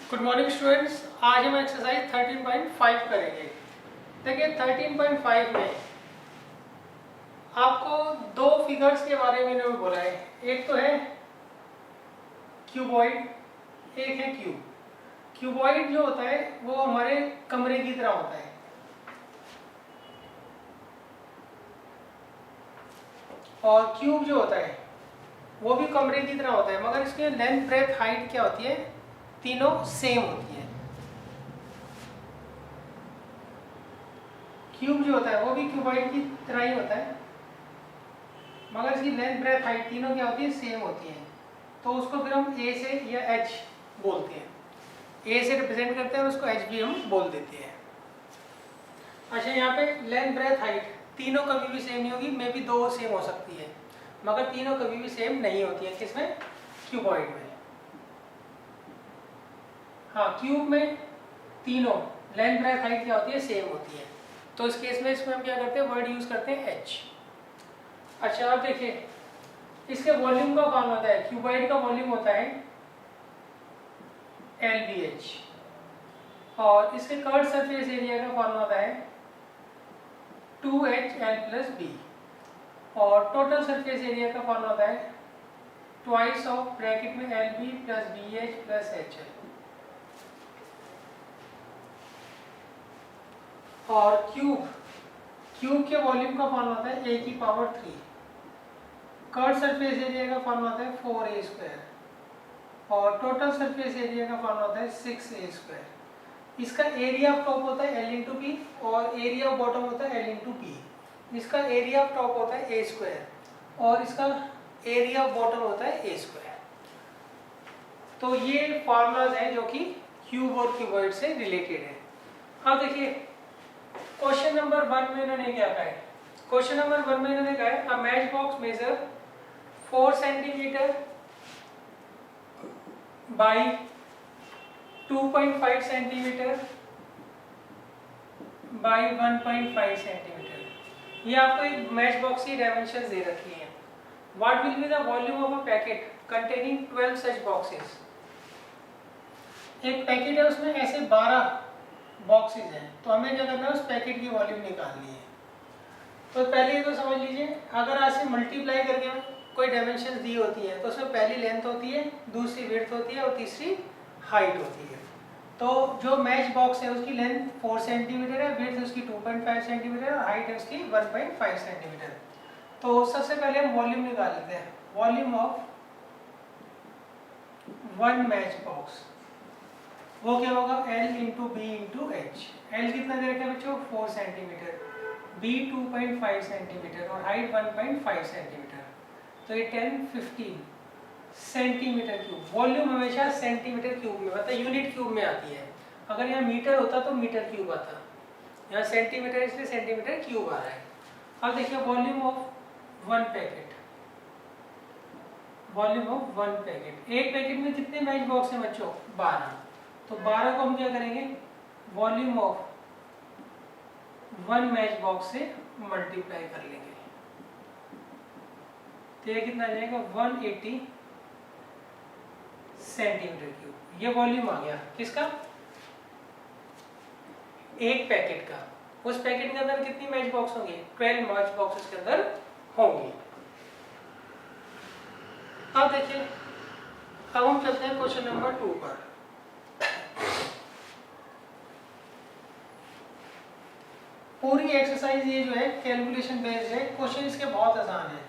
Good morning students. आज हम exercise 13.5 करेंगे। देखिए 13.5 में आपको दो फिगर्स के बारे में इन्होंने बोला है। एक तो है क्यूबॉइड, एक है क्यूब। क्यूबॉइड जो होता है वो हमारे कमरे की तरह होता है और क्यूब जो होता है वो भी कमरे की तरह होता है, मगर इसके लेंथ ब्रेथ हाइट क्या होती है, तीनों सेम होती है। क्यूब जो होता है वो भी क्यूबॉइड की तरह ही होता है, मगर इसकी लेंथ ब्रेथ हाइट तीनों क्या होती है, सेम होती है। तो उसको फिर हम ए से या एच बोलते हैं, ए से रिप्रेजेंट करते हैं और उसको एच भी हम बोल देते हैं। अच्छा, यहाँ पे लेंथ ब्रेथ हाइट तीनों कभी भी सेम नहीं होगी, मे भी दो सेम हो सकती है, मगर तीनों कभी भी सेम नहीं होती है। किसमें? क्यूबॉइड में। हाँ, क्यूब में तीनों लेंथ ब्रेथ हाइट क्या होती है, सेम होती है। तो इस केस में इसमें हम क्या करते हैं, वर्ड यूज करते हैं एच। अच्छा, अब देखिए इसके वॉल्यूम का कौन होता है, क्यूबॉइड का वॉल्यूम होता है LBH और इसके कर्व सरफेस एरिया का फॉर्मूला होता है 2HL+B और टोटल सरफेस एरिया का फॉर्मूला होता है ट्वाइस ऑफ ब्रैकेट में LB + BH + HL। और क्यूब के वॉल्यूम का फॉर्मूला होता है A⁴ कर्व सरफेस एरिया का फॉर्मूला होता है 4A² और टोटल सरफेस एरिया का फॉर्मूला होता है 6A²। इसका एरिया ऑफ टॉप होता है L×P और एरिया ऑफ बॉटम होता है L×P। इसका एरिया ऑफ टॉप होता है A² और इसका एरिया ऑफ बॉटम होता है A²। तो ये फॉर्मूलाज हैं जो कि क्यूब और क्यूबॉइड से रिलेटेड है। अब देखिए क्वेश्चन नंबर 1 में इन्होंने क्या कहा है, क्वेश्चन नंबर 1 में इन्होंने कहा है a match box measure 4 centimetre by 2.5 centimetre by 1.5 centimetre. ये आपको एक मैच बॉक्स की डायमेंशन दे रखी है। What will be the volume of a packet containing 12 such boxes. एक पैकेट है, उसमें ऐसे 12 बॉक्सेस हैं, तो हमें क्या करना है, उस पैकेट की वॉल्यूम निकालनी है। तो पहले ये तो समझ लीजिए, अगर आज से मल्टीप्लाई करके कोई डायमेंशन दी होती है तो उसमें पहली लेंथ होती है, दूसरी विड्थ होती है और तीसरी हाइट होती है। तो जो मैच बॉक्स है उसकी लेंथ 4 सेंटीमीटर है, विड्थ उसकी 2.5 सेंटीमीटर और हाइट है उसकी 1.5 सेंटीमीटर। तो सबसे पहले हम वॉल्यूम निकाल लेते हैं। Volume of one match box वो क्या होगा, L×B×H। L कितना दे रखा है बच्चों, 4 सेंटीमीटर, B 2.5 सेंटीमीटर और हाइट 1.5 सेंटीमीटर। तो ये 10-15 सेंटीमीटर क्यूब। वॉल्यूम हमेशा सेंटीमीटर क्यूब में, मतलब यूनिट क्यूब में आती है। अगर यहाँ मीटर होता तो मीटर क्यूब आता, यहाँ सेंटीमीटर इसलिए सेंटीमीटर क्यूब आ रहा है। अब देखिए volume of one packet, volume of one packet, एक पैकेट में कितने मैच बॉक्स हैं बच्चों, 12। तो 12 को हम क्या करेंगे, volume of one match box से मल्टीप्लाई कर लेंगे। तो ये कितना आ जाएगा, 180 सेंटीमीटर क्यूब। ये वॉल्यूम आ गया किसका, एक पैकेट का। उस पैकेट के अंदर कितनी मैच बॉक्स होंगे, 12 मैच बॉक्स उसके अंदर होंगी। अब देखिए, अब हम चलते हैं क्वेश्चन नंबर 2 पर। पूरी एक्सरसाइज ये जो है कैलकुलेशन बेस्ड है, क्वेश्चन इसके बहुत आसान है।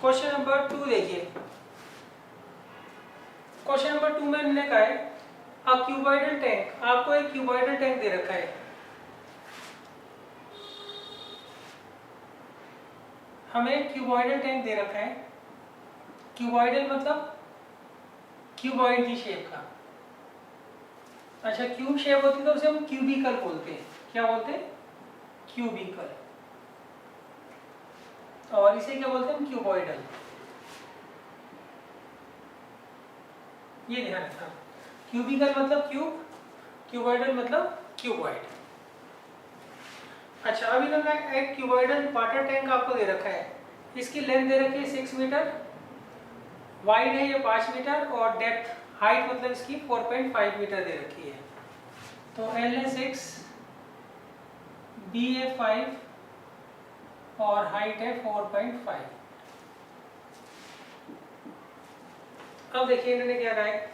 क्वेश्चन नंबर 2 देखिए, क्वेश्चन नंबर 2 में हमने कहा है अ क्यूबॉइडल टैंक, आपको एक क्यूबॉइडल टैंक दे रखा है। हमें क्यूबॉइडल टैंक दे रखा है। क्यूबॉइडल मतलब क्यूबॉइड की शेप का। अच्छा, क्यूब शेप होती है तो उसे हम क्यूबिकल बोलते हैं। क्या बोलते हैं, क्यूबिकल। और इसे क्या बोलते हैं हम, क्यूबॉइडल। ये ध्यान रखना, क्यूबिकल मतलब क्यूब, क्यूबॉइडल मतलब क्यूबॉइड। अच्छा, अभी तो मैं एक क्यूबॉइडल वाटर टैंक आपको दे रखा है। इसकी लेंथ दे रखी है 6 मीटर, वाइड है ये 5 मीटर और डेप्थ हाइट मतलब इसकी 4.5 मीटर दे रखी है। तो एल है 6, बी है 5 और हाइट है 4.5। अब देखिए इन्होंने क्या कहा है,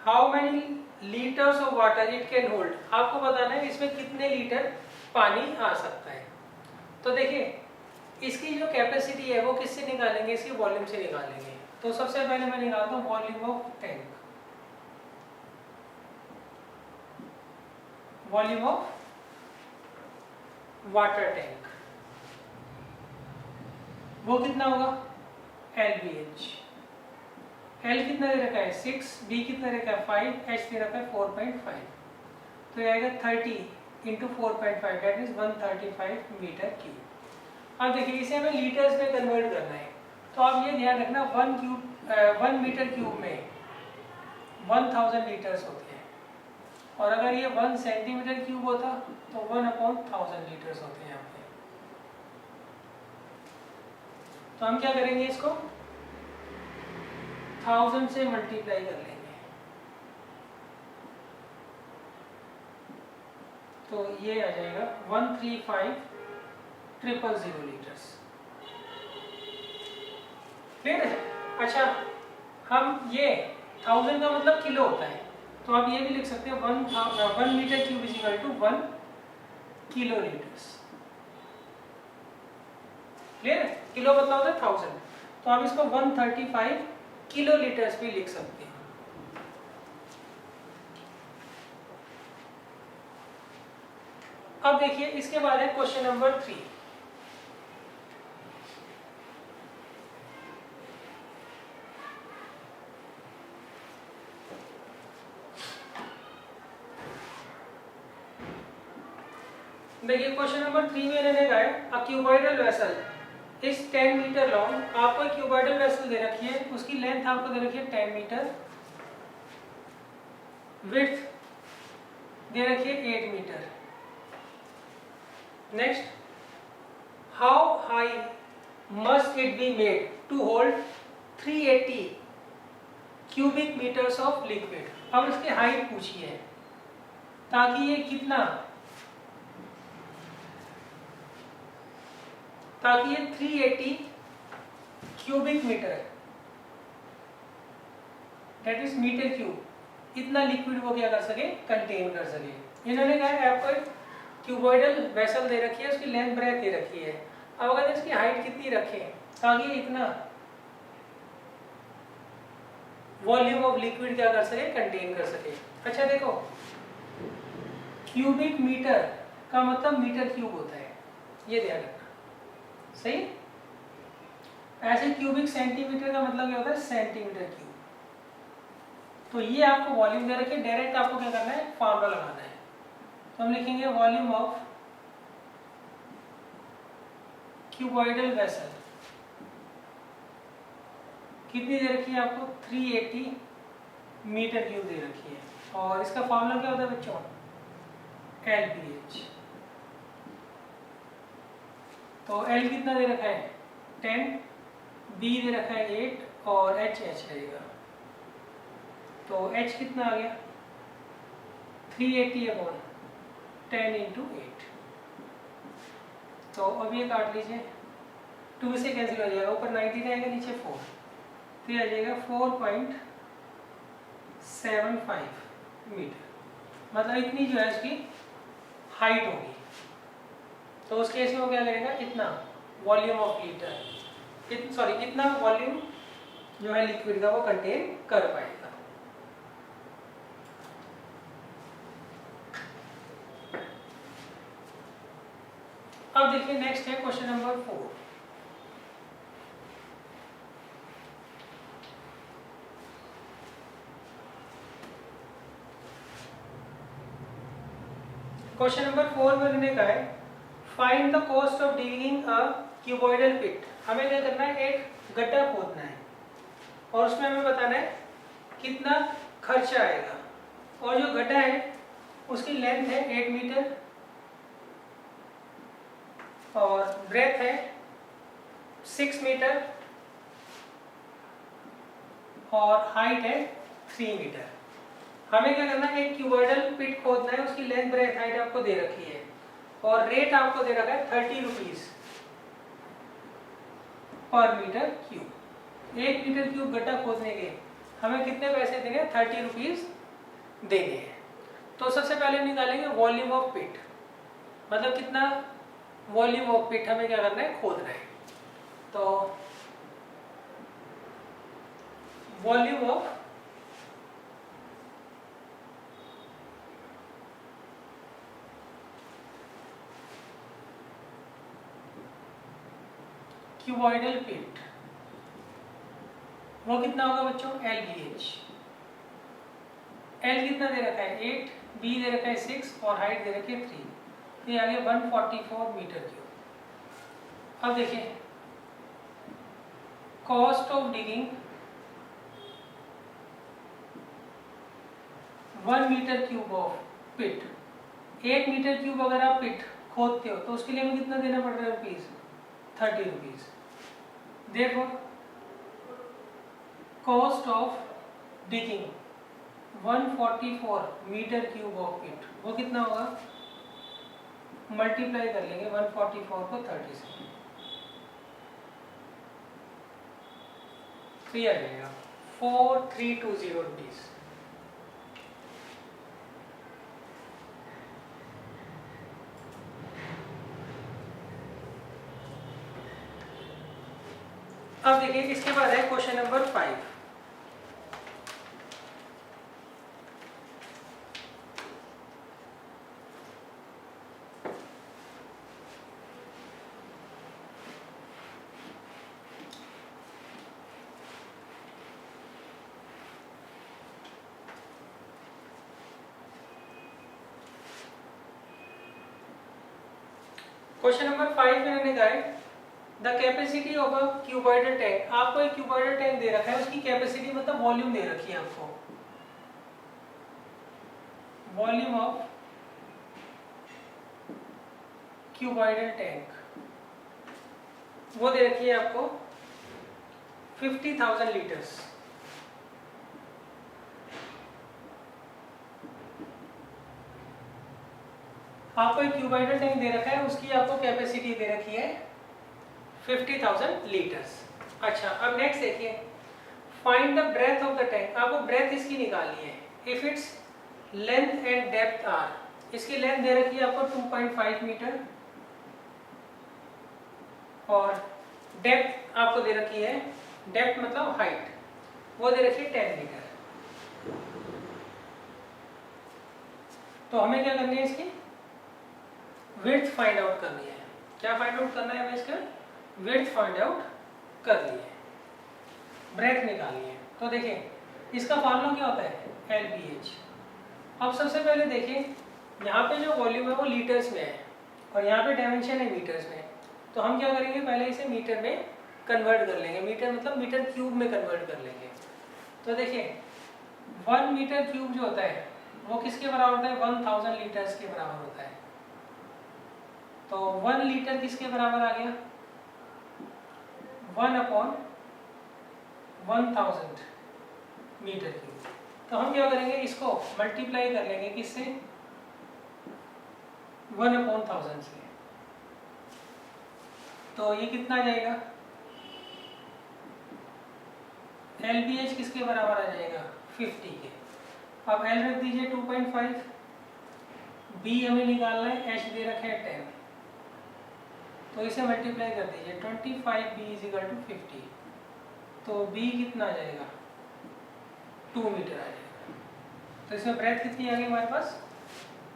how many litres of water it can hold. आपको बताना है इसमें कितने लीटर पानी आ सकता है। तो देखिए इसकी जो कैपेसिटी है वो किससे निकालेंगे, इसके वॉल्यूम से निकालेंगे। तो सबसे पहले मैं निकालता हूँ volume of tank, volume of water tank, वो कितना होगा LBH। L कितना दे रखा है 6, B कितना दे रखा है 5, H दे रखा है 4.5। तो ये आएगा 30 into 4.5 that is 135 metre cube. अब देखिए इसे हमें लीटर्स में कन्वर्ट करना है। तो आप ये ध्यान रखना 1 मीटर क्यूब में 1000 लीटर्स होते हैं, और अगर ये 1 सेंटीमीटर क्यूब होता तो 1/1000 लीटर्स होते हैं यहाँ पे। तो हम क्या करेंगे, इसको 1000 से मल्टीप्लाई कर लेंगे। तो ये आ जाएगा 135,000 लीटर्स। क्लियर है? अच्छा, हम ये 1000 का मतलब किलो होता है, तो आप ये भी लिख सकते हैं 1 metre cube is equal to 1 kilo litres. Clear है? किलो मतलब होता है 1000, तो आप इसको 135 किलो लीटर्स भी लिख सकते हैं। अब देखिए इसके बाद है क्वेश्चन नंबर 3। देखिए क्वेश्चन नंबर 3 में इन्होंने कहा है a cuboidal vessel is 10 metre long. आपको क्यूबॉइडल वेसल दे रखी है, उसकी लेंथ आपको दे रखी है 10 मीटर, विड्थ दे रखी है 8 metre. Next, how high must it be made to hold 380 cubic metres of liquid. अब इसकी हाइट पूछी है ताकि ये कितना, ताकि ये 380 cubic metre that is metre cube इतना लिक्विड वो क्या कर सके, कंटेन कर सके। इन्होंने कहा है आपको क्यूबॉइडल वेसल दे रखी है, उसकी लेंथ ब्रेथ दे रखी है। अब अगर इसकी हाइट कितनी रखें ताकि इतना वॉल्यूम ऑफ लिक्विड क्या कर सके, कंटेन कर सके। अच्छा देखो, क्यूबिक मीटर का मतलब मीटर क्यूब होता है, ये ध्यान रखना। सही? ऐसे क्यूबिक सेंटीमीटर का मतलब क्या होता है, सेंटीमीटर क्यूब। तो ये आपको वॉल्यूम दे रखी है, डायरेक्ट आपको क्या करना है, फार्मूला लगाना है। तो हम लिखेंगे वॉल्यूम ऑफ क्यूबॉइडल वेसल कितनी दे रखी है आपको, 380 मीटर क्यूब दे रखी है, और इसका फार्मूला क्या होता है बच्चों, LBH। तो L कितना दे रखा है 10, B दे रखा है 8 और H रहेगा। तो H कितना आ गया 380/10 इंटू 8। तो अब ये काट लीजिए, 2 से कैंसिल हो जाएगा, ऊपर 90 रहेगा नीचे 4, तो ये आ जाएगा 4.75 मीटर। मतलब इतनी जो है इसकी हाइट होगी। तो उस केस में वो क्या करेगा, इतना वॉल्यूम ऑफ लीटर, सॉरी इतना वॉल्यूम जो है लिक्विड का वो कंटेन कर पाएगा। अब देखिए नेक्स्ट है क्वेश्चन नंबर 4। क्वेश्चन नंबर 4 में उन्होंने कहा है find the cost of digging a cuboidal pit. हमें क्या करना है, एक गड्ढा खोदना है और उसमें हमें बताना है कितना खर्चा आएगा। और जो गड्ढा है उसकी लेंथ है 8 मीटर और ब्रेथ है 6 मीटर और हाइट है 3 मीटर। हमें क्या करना है, एक क्यूबॉइडल पिट खोदना है, उसकी लेंथ ब्रेथ हाइट आपको दे रखी है और रेट आपको दे रखा है 30 rupees per metre cube. 1 metre cube गड्ढा खोदने के हमें कितने पैसे देंगे, 30 रुपीज देंगे। तो सबसे पहले निकालेंगे वॉल्यूम ऑफ पिट, मतलब कितना वॉल्यूम ऑफ पिट हमें क्या करना है, खोदना है। तो वॉल्यूम ऑफ क्यूबॉइडल पिट वो कितना होगा बच्चों, LBH। L कितना दे रखा है 8, B दे रखा है 6 और हाइट दे रखी है 3, तो ये आ गया 144 मीटर क्यूब। अब देखिए cost of digging 1 metre cube of pit, 1 metre cube अगर आप पिट खोदते हो तो उसके लिए हमें कितना देना पड़ रहा है रुपीज, 30 रुपीज। देखो cost of digging 144 metre cube of pit वो कितना होगा, मल्टीप्लाई कर लेंगे 144 को 30 से, तो ये आ जाएगा 4320 रुपीज। अब देखिए इसके बाद है क्वेश्चन नंबर 5। क्वेश्चन नंबर 5 में मैंने कहा है the capacity of a cuboidal tank. आपको एक क्यूबॉइडल टैंक दे रखा है, उसकी कैपेसिटी मतलब वॉल्यूम दे रखी है आपको, वॉल्यूम ऑफ क्यूबॉइडल टैंक वो दे रखी है आपको 50,000 लीटर्स। आपको एक क्यूबॉइडल टैंक दे रखा है, उसकी आपको कैपेसिटी दे रखी है 50,000 लीटर्स। अच्छा अब नेक्स्ट देखिए, find the breath of the tank. आपको ब्रेथ इसकी निकालनी है। If its length and depth are, इसकी लेंथ दे रखी है आपको 2.5 मीटर और डेप्थ आपको दे रखी है, डेप्थ मतलब हाइट, वो दे रखी है 10 मीटर। तो हमें क्या करनी है, इसकी विड्थ फाइंड आउट करनी है। क्या फाइंड आउट करना है हमें, इसका विड्थ फाइंड आउट कर ली है, ब्रेथ निकालनी है। तो देखिए इसका फॉर्मूला क्या होता है, LBH। अब सबसे पहले देखिए यहाँ पे जो वॉल्यूम है वो लीटर्स में है और यहाँ पे डायमेंशन है मीटर्स में। तो हम क्या करेंगे, पहले इसे मीटर में कन्वर्ट कर लेंगे, मीटर मतलब मीटर क्यूब में कन्वर्ट कर लेंगे। तो देखिए 1 मीटर क्यूब जो होता है वो किसके बराबर होता है, 1000 लीटर्स के बराबर होता है। तो 1 लीटर किसके बराबर आ गया, 1/1000 मीटर क्यूब। तो हम क्या करेंगे, इसको मल्टीप्लाई कर लेंगे किससे, 1/1000 से। तो ये कितना आ जाएगा, LBH किसके बराबर आ जाएगा, 50 के। अब L रख दीजिए 2.5, B हमें निकालना है, H दे रखा है 10, तो इसे मल्टीप्लाई कर दीजिए 25B = 50। तो B कितना आ जाएगा, 2 मीटर आ जाएगा। तो इसमें ब्रेथ कितनी आ गई हमारे पास,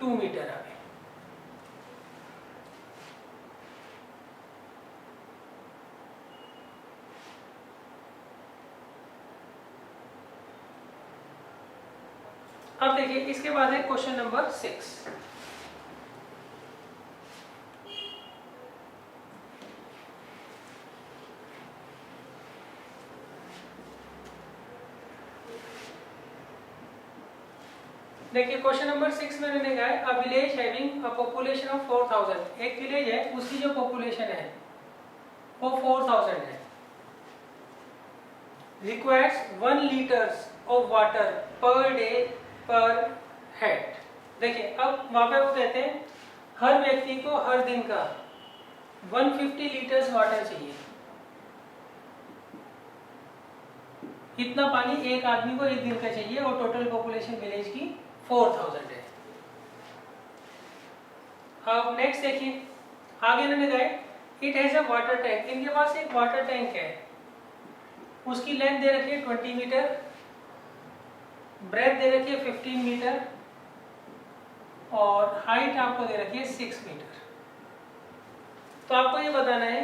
2 मीटर आ गई। अब देखिए इसके बाद है क्वेश्चन नंबर 6। देखिए क्वेश्चन नंबर 6 में मैंने कहा है a village having a population of 4000। एक विलेज है, उसकी जो पॉपुलेशन है वो 4000 है। Requires 1 litres of water per day पर हेड। देखिए अब वहां पे वो कहते हैं हर व्यक्ति को हर दिन का 150 लीटर्स वाटर चाहिए। इतना पानी एक आदमी को एक दिन का चाहिए और टोटल पॉपुलेशन विलेज की 4000 है। अब नेक्स्ट देखिए आगे इन्होंने कहा it has a water tank. इनके पास एक वाटर टैंक है, उसकी लेंथ दे रखी है 20 मीटर, ब्रेथ दे रखी है 15 मीटर और हाइट आपको दे रखी है 6 मीटर। तो आपको ये बताना है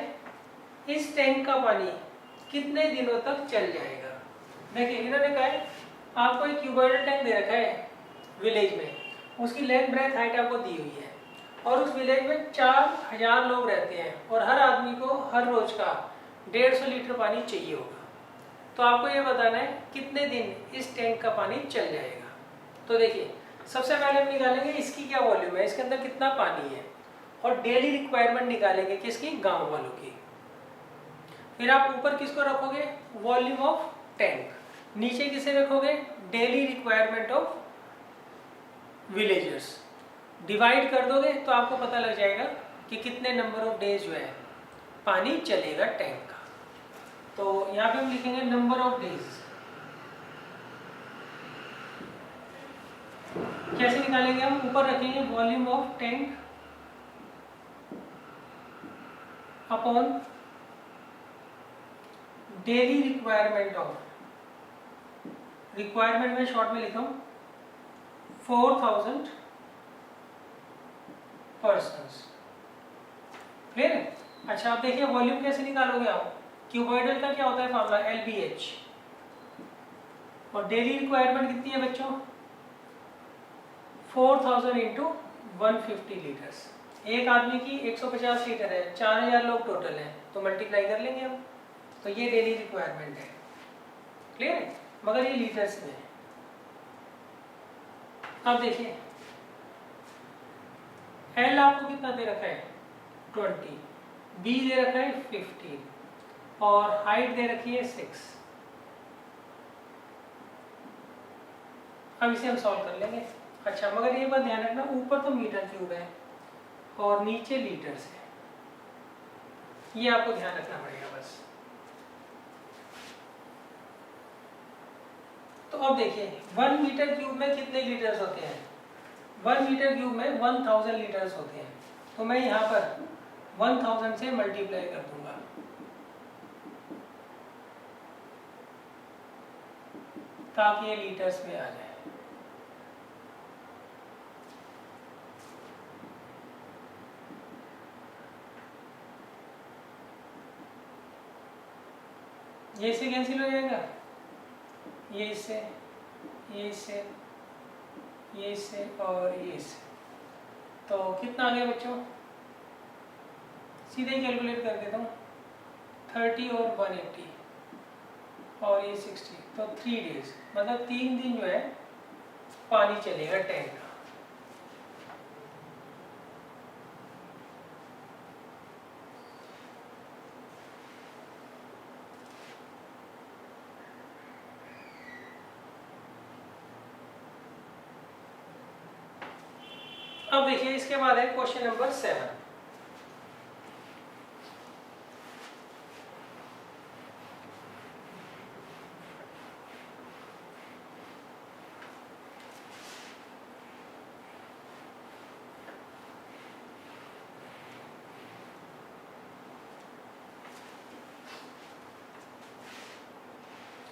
इस टैंक का पानी कितने दिनों तक चल जाएगा। देखिए इन्होंने कहा है आपको एक क्यूबॉइडल टैंक दे रखा है विलेज में, उसकी लेंथ ब्रेथ हाइट आपको दी हुई है और उस विलेज में 4000 लोग रहते हैं और हर आदमी को हर रोज का 150 लीटर पानी चाहिए होगा। तो आपको ये बताना है कितने दिन इस टैंक का पानी चल जाएगा। तो देखिए सबसे पहले हम निकालेंगे इसकी क्या वॉल्यूम है, इसके अंदर कितना पानी है और डेली रिक्वायरमेंट निकालेंगे किसकी, गांव वालों की। फिर आप ऊपर किसको रखोगे, वॉल्यूम ऑफ टैंक, नीचे किसे रखोगे, daily requirement of villagers. Divide कर दोगे तो आपको पता लग जाएगा कि कितने नंबर ऑफ डेज जो है पानी चलेगा टैंक का। तो यहाँ पे हम लिखेंगे नंबर ऑफ डेज। कैसे निकालेंगे हम, ऊपर रखेंगे volume of tank upon daily requirement of, requirement में शॉर्ट में लिखा हूं 4000 पर्सन्स। क्लियर है। अच्छा आप देखिए वॉल्यूम कैसे निकालोगे आप, क्यूबॉइडल का क्या होता है फॉर्मूला, LBH, और डेली रिक्वायरमेंट कितनी है बच्चों, 4000 इंटू 150 लीटर्स। एक आदमी की 150 लीटर है, 4000 लोग टोटल हैं, तो मल्टीप्लाई कर लेंगे हम। तो ये डेली रिक्वायरमेंट है। क्लियर है, मगर ये लीटर्स में है। अब देखिए L आपको कितना दे रखा है 20, B दे रखा है 15 और हाइट दे रखी है 6। अब इसे हम सॉल्व कर लेंगे। अच्छा मगर ये बात ध्यान रखना ऊपर तो मीटर क्यूब है और नीचे लीटर्स है, ये आपको ध्यान रखना पड़ेगा बस। तो अब देखिए 1 मीटर क्यूब में कितने लीटर्स होते हैं, 1 मीटर क्यूब में 1000 लीटर्स होते हैं। तो मैं यहाँ पर 1000 से मल्टीप्लाई कर दूंगा, ताकि ये लीटर्स में आ जाए। ये इससे कैंसिल हो जाएगा, ये इससे, ये इससे, ये इससे और ये इससे। तो कितना आ गया बच्चों, सीधे ही कैलकुलेट कर देता हूँ, 30 और 180 और ये 60, तो 3 डेज, मतलब 3 दिन जो है पानी चलेगा टैंक का। अब देखिए इसके बाद है क्वेश्चन नंबर 7।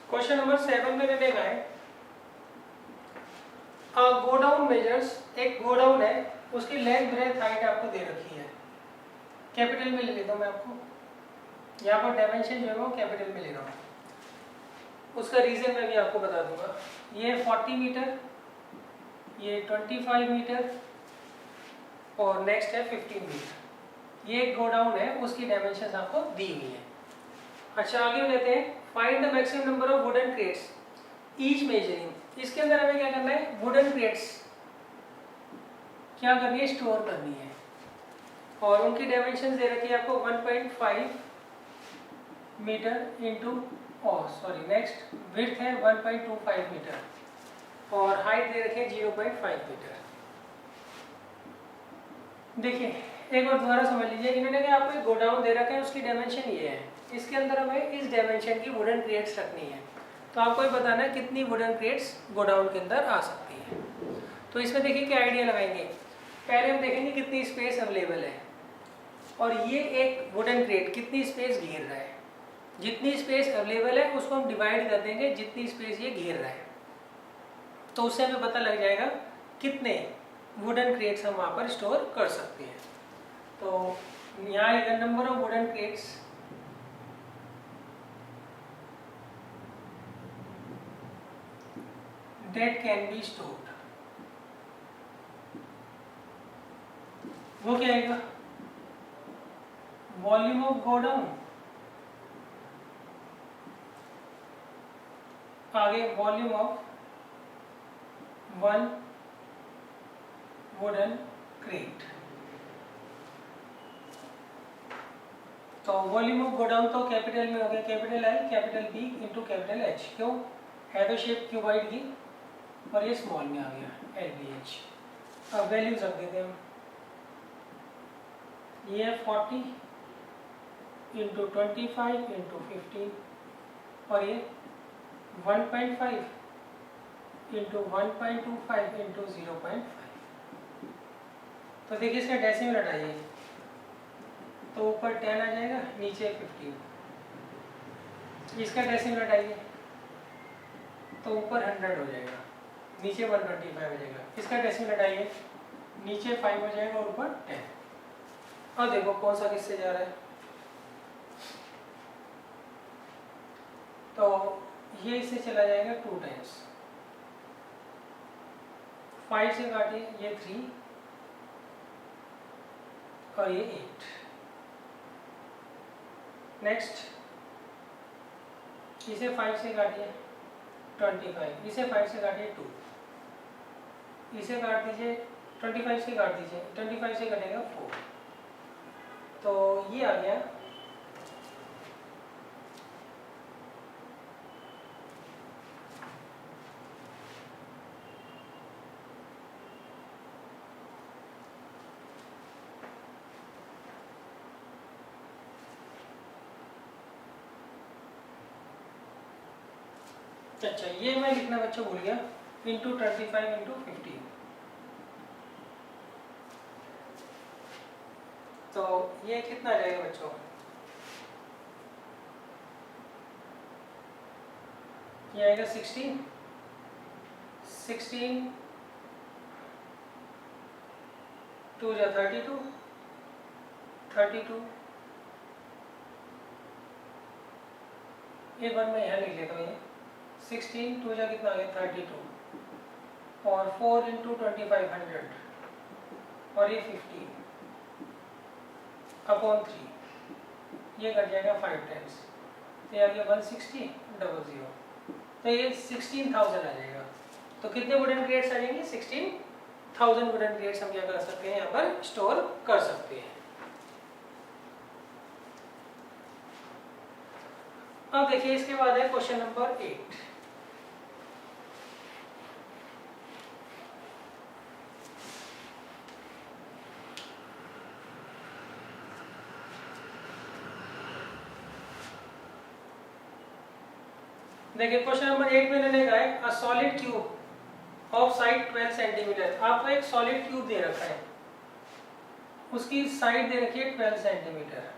क्वेश्चन नंबर 7 में मैंने कहा है गोडाउन मेजर्स, एक गोडाउन है उसकी लेंथ ब्रेथ हाइट आपको दे रखी है, कैपिटल में ले लेता हूँ मैं आपको, यहाँ पर डायमेंशन जो है वो कैपिटल में ले रहा हूँ। उसका रीजन मैं भी आपको बता दूंगा। ये 40 मीटर, ये 25 मीटर और नेक्स्ट है 15 मीटर। ये एक गोडाउन है, उसकी डायमेंशन आपको दी हुई है। अच्छा आगे कहते हैं find the maximum number of wooden crates each measuring. इसके अंदर हमें क्या करना है, वुडन क्रेट्स क्या करनी है, स्टोर करनी है और उनकी डायमेंशन दे रखी है आपको 1.5 मीटर इंटू नेक्स्ट विड्थ है 1.25 मीटर और हाइट दे रखे हैं 0.5 मीटर। देखिए एक बार दोबारा समझ लीजिए, इन्होंने क्या आपको एक गोडाउन दे रखा है, उसकी डायमेंशन ये है, इसके अंदर हमें इस डायमेंशन की वुडन क्रेट्स रखनी है। तो आपको ये बताना है कितनी वुडन क्रेट्स गोडाउन के अंदर आ सकती है। तो इसमें देखिए क्या आइडिया लगाएंगे, पहले हम देखेंगे कितनी स्पेस अवेलेबल है और ये एक वुडन क्रेट कितनी स्पेस घेर रहा है। जितनी स्पेस अवेलेबल है उसको हम डिवाइड कर देंगे जितनी स्पेस ये घेर रहा है, तो उससे हमें पता लग जाएगा कितने वुडन क्रेट्स हम वहाँ पर स्टोर कर सकते हैं। तो यहाँ एक number of wooden crates that can be stored, वो क्या आएगा, वॉल्यूम ऑफ गोडाउन, आगे वॉल्यूम ऑफ 1 वुडन क्रेट। तो वॉल्यूम ऑफ गोडाउन तो कैपिटल में हो गया, capital I capital B into capital H, क्यों है तो शेप क्यूबॉइड की और ये स्मॉल में आ गया एल बी एच। अब वैल्यूज रख देते हैं हम, ये है 40 इंटू 25 इंटू 15 और ये 1.5 इंटू 1.25 इंटू 0.5। तो देखिए इसका डेसिमल हटाइए तो ऊपर 10 आ जाएगा, नीचे 15। इसका डेसिमल हटाइए तो ऊपर 100 हो जाएगा, नीचे 125 हो जाएगा। इसका डेसिमल हटाइए, नीचे 5 हो जाएगा और ऊपर 10। और देखो कौन सा किससे जा रहा है, तो ये इससे चला जाएगा 2 टाइम्स। 5 से काटिए, ये 3 और ये 8। नेक्स्ट इसे 5 से काटिए 25, इसे 5 से काटिए 2, इसे काट दीजिए 25 से काट दीजिए, 25 से कटेगा 4। तो ये आ गया अच्छा, ये मैं लिखना बच्चों भूल गया, इंटू 25 इंटू 15। तो ये कितना आ जाएगा बच्चों, ये आएगा 16 2 जा 32 एक बार मैं यहाँ लिख लेता हूँ, ये 16 2 जा कितना आ गया 32 और 4 इंटू 25 100 और ये 15 अपॉन 3, ये कट जाएगा 5 टाइम्स, तो ये आ गया 160 00। तो ये 16,000 आ जाएगा। तो कितने वुडन क्रेट्स आ जाएंगे, 16,000 वुडन क्रेट्स हम क्या कर सकते हैं, यहाँ पर स्टोर कर सकते हैं। अब देखिए इसके बाद है क्वेश्चन नंबर 8। देखिए क्वेश्चन नंबर 8 में इन्होंने कहा है a solid cube of side 12 centimetre. आपको एक सॉलिड क्यूब दे रखा है, उसकी साइड दे रखी है 12 सेंटीमीटर।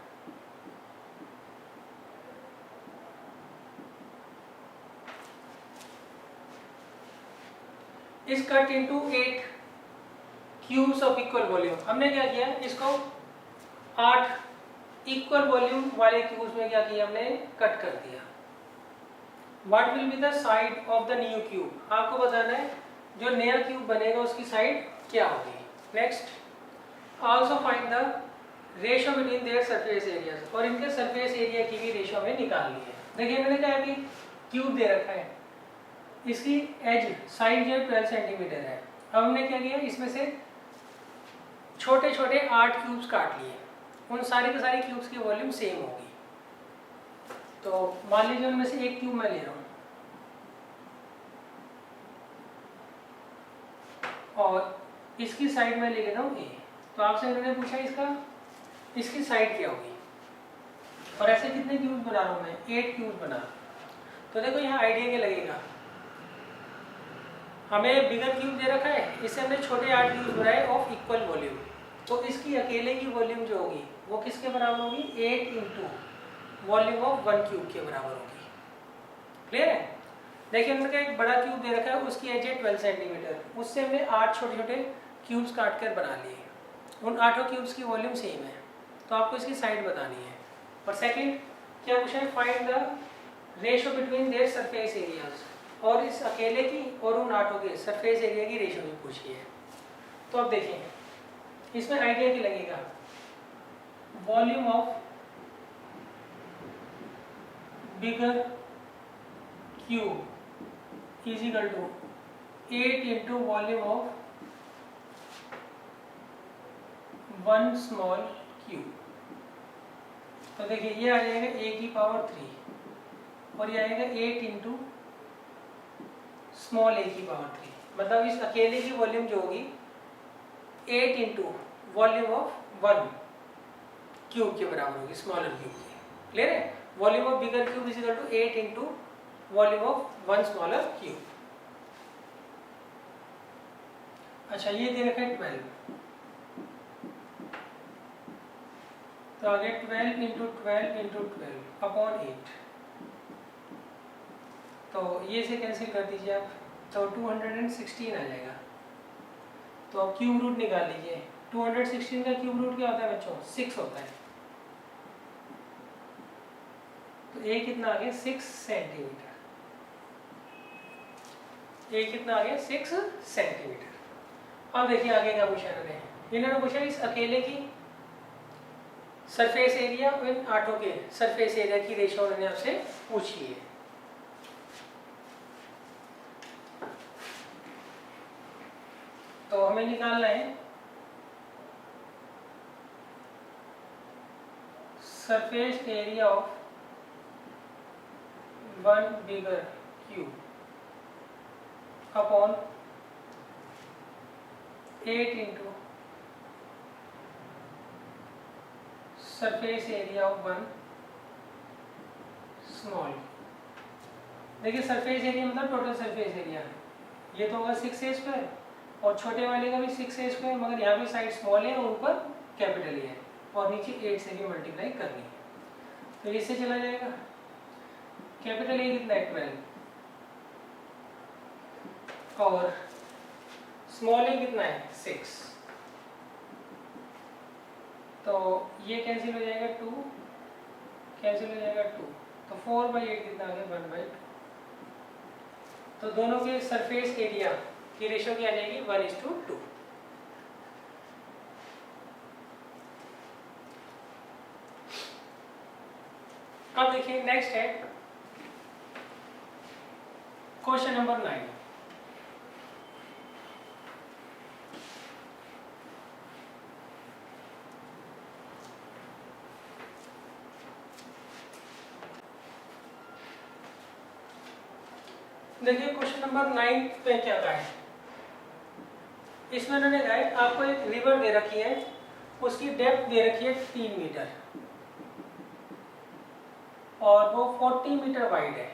इस cut into 8 cubes of equal volume. हमने क्या किया, इसको 8 इक्वल वॉल्यूम वाले क्यूब्स में क्या किया, हमने कट कर दिया। What will be the side of the new cube? आपको बताना है जो नया क्यूब बनेगा उसकी साइड क्या होगी। Next also find the ratio between their surface areas, और इनके सरफेस एरिया की भी रेशियो हमें निकालनी है। देखिए मैंने कहा कि क्यूब दे रखा है, इसकी एज साइड जो है 12 सेंटीमीटर है। अब हमने क्या किया, इसमें से छोटे छोटे 8 क्यूब्स काट लिए, उन सारे के सारे क्यूब्स की वॉल्यूम सेम होगी। तो मान लीजिए उनमें से एक क्यूब मैं ले रहा हूँ और इसकी साइड में ले लेता हूँ ए। तो आपसे इन्होंने पूछा इसकी साइड क्या होगी, और ऐसे कितने क्यूब बना रहा हूँ मैं, 8 क्यूब बना। तो देखो यहाँ आइडिया क्या लगेगा, हमें बिगर क्यूब दे रखा है, इससे हमने छोटे 8 क्यूब बनाए ऑफ इक्वल वॉल्यूम। तो इसकी अकेले की वॉल्यूम जो होगी वो किसके बराबर होगी, 8 इंटू वॉल्यूम ऑफ 1 क्यूब के बराबर होगी। क्लियर है। देखिए हमने एक बड़ा क्यूब दे रखा है, उसकी एज है 12 सेंटीमीटर, उससे हमने 8 छोटे छोटे क्यूब्स काट कर बना लिए। उन 8 क्यूब्स की वॉल्यूम सेम है, तो आपको इसकी साइड बतानी है। और सेकंड क्या पूछा है, find the ratio between their surface areas, और इस अकेले की और उन 8 के सरफेस एरिया की रेशियो भी पूछी है। तो अब देखिए इसमें आइडिया क्या लगेगा, volume of bigger cube is equal to 8 into volume of 1 small cube. तो देखिए ये आ जाएगा a की पावर 3 और ये आएगा 8 इंटू स्मॉल a की पावर 3। मतलब इस अकेले की वॉल्यूम जो होगी 8 इंटू वॉल्यूम ऑफ 1 क्यूब के बराबर होगी, स्मॉलर क्यूब की। क्लियर है। Volume of bigger cube is equal to 8 into volume of 1 smaller cube. अच्छा ये दे रखा है 12, तो आगे 12 इंटू 12 इंटू 12 अपॉन 8, तो ये से कैंसिल कर दीजिए आप, तो 216 आ जाएगा। तो अब क्यूब रूट निकाल लीजिए। 216 का क्यूब रूट क्या होता है बच्चों, 6 होता है। तो ए कितना आ गया, 6 सेंटीमीटर। ए कितना आ गया, 6 सेंटीमीटर। अब देखिए आगे क्या पूछा इन्होंने पूछा इस अकेले की सरफेस एरिया और इन 8 के सरफेस एरिया की रेशियो उन्होंने आपसे पूछी है। तो हमें निकालना है surface area of 1 bigger cube upon 8 into surface area of 1 small. देखिए सरफेस एरिया मतलब टोटल सरफेस एरिया, ये तो होगा 6a² और छोटे वाले का भी 6a², मगर यहाँ भी साइड स्मॉल है और ऊपर कैपिटल है और नीचे 8 से भी मल्टीप्लाई करनी है। तो इससे चला जाएगा, कैपिटल ए कितना है 12 और स्मॉल ए कितना है 6, तो ये कैंसिल हो जाएगा, 2 कैंसिल हो जाएगा 2, तो 4/8 कितना आ गया 1/2। तो दोनों के सरफेस एरिया की रेशियो क्या आ जाएगी 1:2। अब देखिए नेक्स्ट है क्वेश्चन नंबर 9। देखिए क्वेश्चन नंबर 9 पे क्या कहा है, इसमें उन्होंने कहा है आपको एक रिवर दे रखी है, उसकी डेप्थ दे रखी है 3 मीटर और वो 40 मीटर वाइड है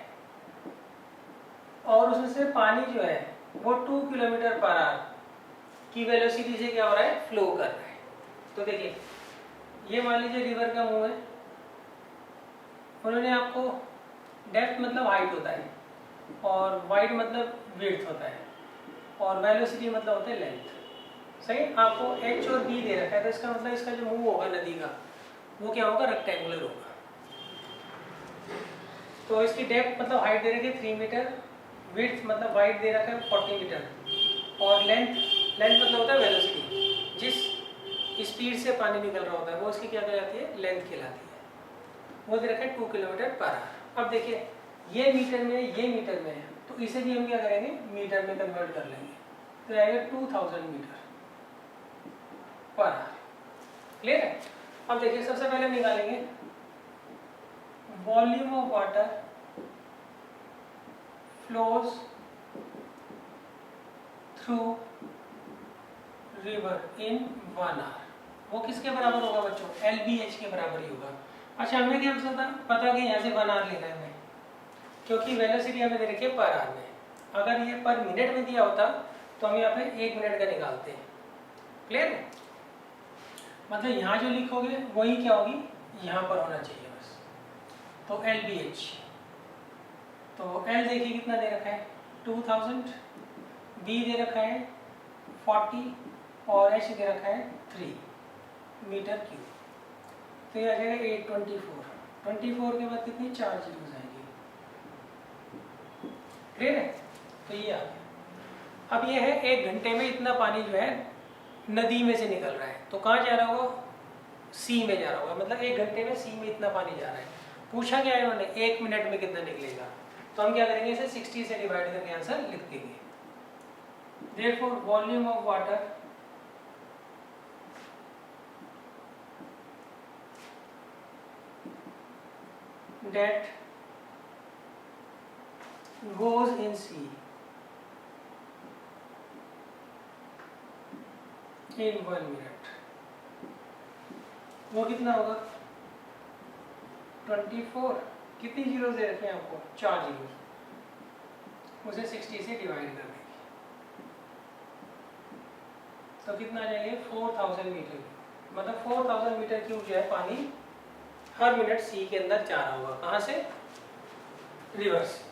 और उसमें से पानी जो है वो 2 किलोमीटर पर आवर की वेलोसिटी से क्या हो रहा है, फ्लो कर रहा है। तो देखिए ये मान लीजिए रिवर का मुंह है, उन्होंने आपको डेप्थ मतलब हाइट होता है और वाइड मतलब विड्थ होता है और वेलोसिटी मतलब होता है लेंथ। सही, आपको h और b दे रखा है, तो इसका मतलब इसका जो मुंह होगा नदी का वो क्या होगा, रेक्टेंगुलर होगा। तो इसकी डेप्थ मतलब हाइट दे रखी है 3 मीटर, विड्थ मतलब वाइड दे रखा है 40 मीटर और लेंथ मतलब होता है वेलोसिटी, जिस स्पीड से पानी निकल रहा होता है वो इसकी क्या कहलाती है, लेंथ कहलाती है। वो दे रखा है 2 किलोमीटर पर आवर। अब देखिए ये मीटर में ये मीटर में है, तो इसे भी हम क्या करेंगे, मीटर में कन्वर्ट कर लेंगे, तो आएगा 2000 मीटर पर आवर। क्लियर है। अब देखिए सबसे पहले निकालेंगे volume of water flows through river in 1 hour, वो किसके बराबर होगा बच्चों? LBH के बराबर ही होगा। अच्छा, हमें क्या पता कि यहाँ से 1 आवर लेना है हमें, क्योंकि वेलोसिटी हमें दे रखी है पर आवर में। अगर ये पर मिनट में दिया होता तो हम यहाँ पे 1 मिनट का निकालते हैं। क्लियर है? मतलब यहाँ जो लिखोगे वही क्या होगी, यहाँ पर होना चाहिए बस। तो LBH, तो L देखिए कितना दे रखा है 2000, B दे रखा है 40 और H दे रखा है 3 मीटर क्यूब। तो ये आ जाएगा 824। 24 के बाद कितनी 4 जीरोस आएंगी। क्लियर है? तो ये आ गया। अब ये है 1 घंटे में इतना पानी जो है नदी में से निकल रहा है, तो कहाँ जा रहा होगा? सी में जा रहा होगा। मतलब 1 घंटे में सी में इतना पानी जा रहा है। पूछा क्या है उन्होंने? 1 मिनट में कितना निकलेगा। तो हम क्या करेंगे, इसे 60 से डिवाइड करके आंसर लिख देंगे। Therefore, volume of water that goes in sea in 1 minute, वो कितना होगा? 24। कितनी जीरो दे रखे हैं आपको? 4 जीरो। उसे 60 से डिवाइड कर देंगे तो कितना आ जाएगा? 4000 मीटर। मतलब 4000 मीटर क्यूब जो है पानी हर मिनट सी के अंदर जा रहा होगा। कहाँ से? रिवर से।